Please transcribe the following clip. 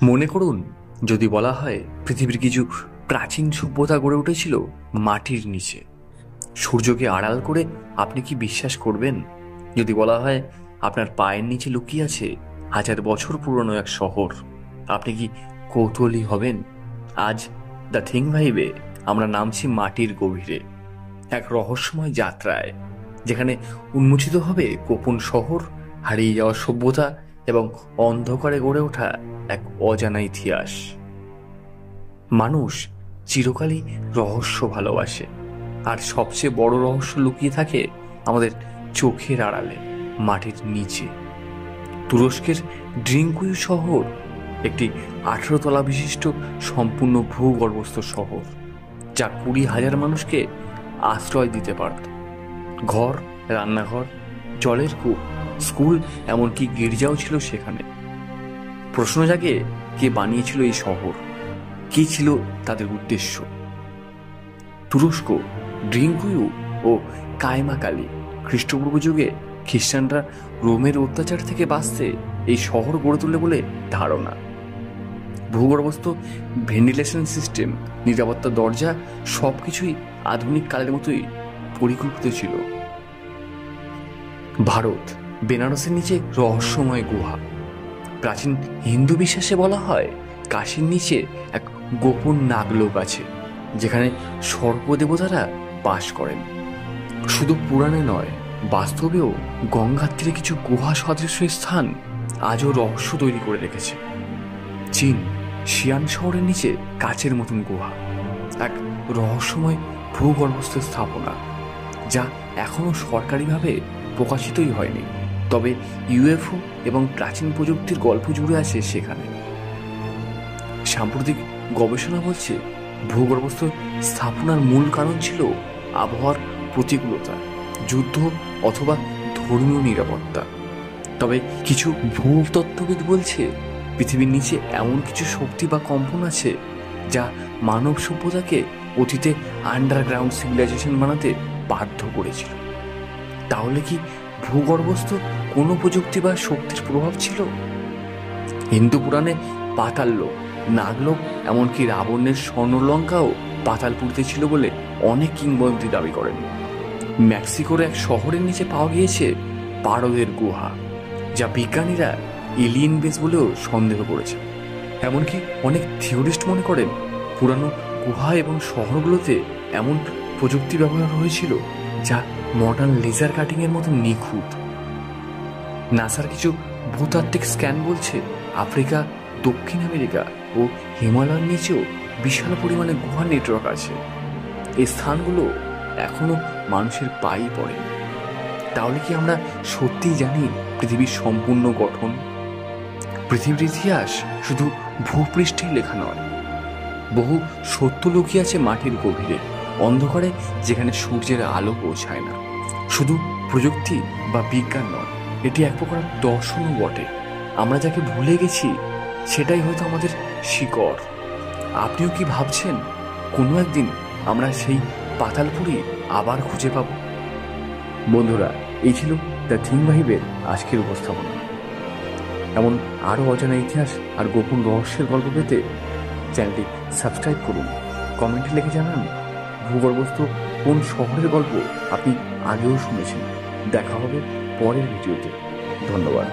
মনে করুন, যদি বলা হয় পৃথিবীর কিছু প্রাচীন সভ্যতা গড়ে উঠেছিল মাটির নিচে, সূর্যকে আড়াল করে, আপনি কি বিশ্বাস করবেন? যদি বলা হয় আপনার পায়ের নিচে লুকিয়ে আছে 1000 বছর পুরনো এক শহর, আপনি কি কৌতূহলী হবেন? আজ দ্য থিং ভাইবে আমরা নামছি মাটির গভীরে, এক রহস্যময় যাত্রায়, যেখানে উন্মোচিত হবে গোপন শহর, হারিয়ে যাওয়া সভ্যতা এবং অন্ধকারে গড়ে ওঠা এক অজানা ইতিহাস। মানুষ চিরকালই রহস্য ভালোবাসে, আর সবচেয়ে বড় রহস্য লুকিয়ে থাকে আমাদের চোখের আড়ালে, মাটির নিচে। তুরস্কের ড্রিঙ্কুই শহর একটি 18 তলা বিশিষ্ট সম্পূর্ণ ভূগর্ভস্থ শহর, যা 20,000 মানুষকে আশ্রয় দিতে পারত। ঘর, রান্নাঘর, জলের কূপ, স্কুল, এমনকি গির্জাও ছিল সেখানে। প্রশ্ন জাগে, কে বানিয়েছিল এই শহর? কি ছিল তাদের উদ্দেশ্য? তুরস্ক, ড্রিঙ্কুইউ ও কায়মাকালি খ্রিস্টপূর্ব যুগে খ্রিস্টানরা রোমের অত্যাচার থেকে বাঁচতে এই শহর গড়ে তোলে বলে ধারণা। ভূগর্ভস্থ ভেন্টিলেশন সিস্টেম, নিরাপত্তা দরজা, সবকিছুই আধুনিক কালের মতোই পরিকল্পিত ছিল। ভারত, বেনারসের নিচে রহস্যময় গুহা। প্রাচীন হিন্দু বিশ্বাসে বলা হয় কাশীর নিচে এক গোপন নাগলোক আছে, যেখানে সর্পদেবতারা বাস করেন। শুধু পুরাণে নয়, বাস্তবেও গঙ্গার তীরে কিছু গুহা সদৃশ্য স্থান আজও রহস্য তৈরি করে রেখেছে। চীন, শিয়ান শহরের নিচে কাচের মতন গুহা, এক রহস্যময় ভূগর্ভস্থ স্থাপনা, যা এখনো সরকারিভাবে প্রকাশিতই হয়নি, তবে ইউএফও এবং প্রাচীন প্রযুক্তির গল্প জুড়ে আছে সেখানে। সাম্প্রতিক গবেষণা বলছে ভূগর্ভস্থ স্থাপনার মূল কারণ ছিল আবহাওয়ার প্রতিকূলতা, যুদ্ধ অথবা ধর্মীয় নিরাপত্তা। তবে কিছু ভূতত্ত্ববিদ বলছে পৃথিবীর নিচে এমন কিছু শক্তি বা কম্পন আছে যা মানব সভ্যতাকে অতীতে আন্ডারগ্রাউন্ড সিভিলাইজেশন বানাতে বাধ্য করেছিল। তাহলে কি ভূগর্ভস্থ কোনো প্রযুক্তি বা শক্তির প্রভাব ছিল? হিন্দু পুরাণে পাতাল লোক, নাগলোক, এমনকি রাবণের স্বর্ণলঙ্কাও পাতালপুরীতে ছিল বলে অনেক কিংবদন্তি দাবি করেন। মেক্সিকোর এক শহরের নিচে পাওয়া গিয়েছে পারদের গুহা, যা বিজ্ঞানীরা এলিয়েন বেস বলেও সন্দেহ করেছে। এমনকি অনেক থিওরিস্ট মনে করেন পুরানো গুহা এবং শহরগুলোতে এমন প্রযুক্তি ব্যবহার হয়েছিল যা মডার্ন লেজার কাটিং এর মতো নিখুঁত। নাসার কিছু ভূতাত্ত্বিক স্ক্যান বলছে আফ্রিকা, দক্ষিণ আমেরিকা ও হিমালয়ের নিচেও বিশাল পরিমাণে গুহা নেটওয়ার্ক আছে। এই স্থানগুলো এখনো মানুষের পায়ে পড়ে। তাহলে কি আমরা সত্যিই জানি পৃথিবীর সম্পূর্ণ গঠন? পৃথিবীর ইতিহাস শুধু ভূপৃষ্ঠেই লেখা নয়, বহু সত্য লুকিয়ে আছে মাটির গভীরে, অন্ধকারে, যেখানে সূর্যের আলো পৌঁছায় না। শুধু প্রযুক্তি বা বিজ্ঞান নয়, এটি এক প্রকার দর্শনও বটে। আমরা যাকে ভুলে গেছি সেটাই হয়তো আমাদের শিকড়। আপনিও কি ভাবছেন কোনো একদিন আমরা সেই পাতালপুরি আবার খুঁজে পাব? বন্ধুরা, এই ছিল দ্য থিং ভাইবের আজকের উপস্থাপনা। এমন আরও অজানা ইতিহাস আর গোপন রহস্যের গল্প পেতে চ্যানেলটি সাবস্ক্রাইব করুন। কমেন্টে লিখে জানান ভূগর্ভস্থ কোন শহরের গল্প আপনি আগেও শুনেছেন। দেখা হবে পরের ভিডিওতে। ধন্যবাদ।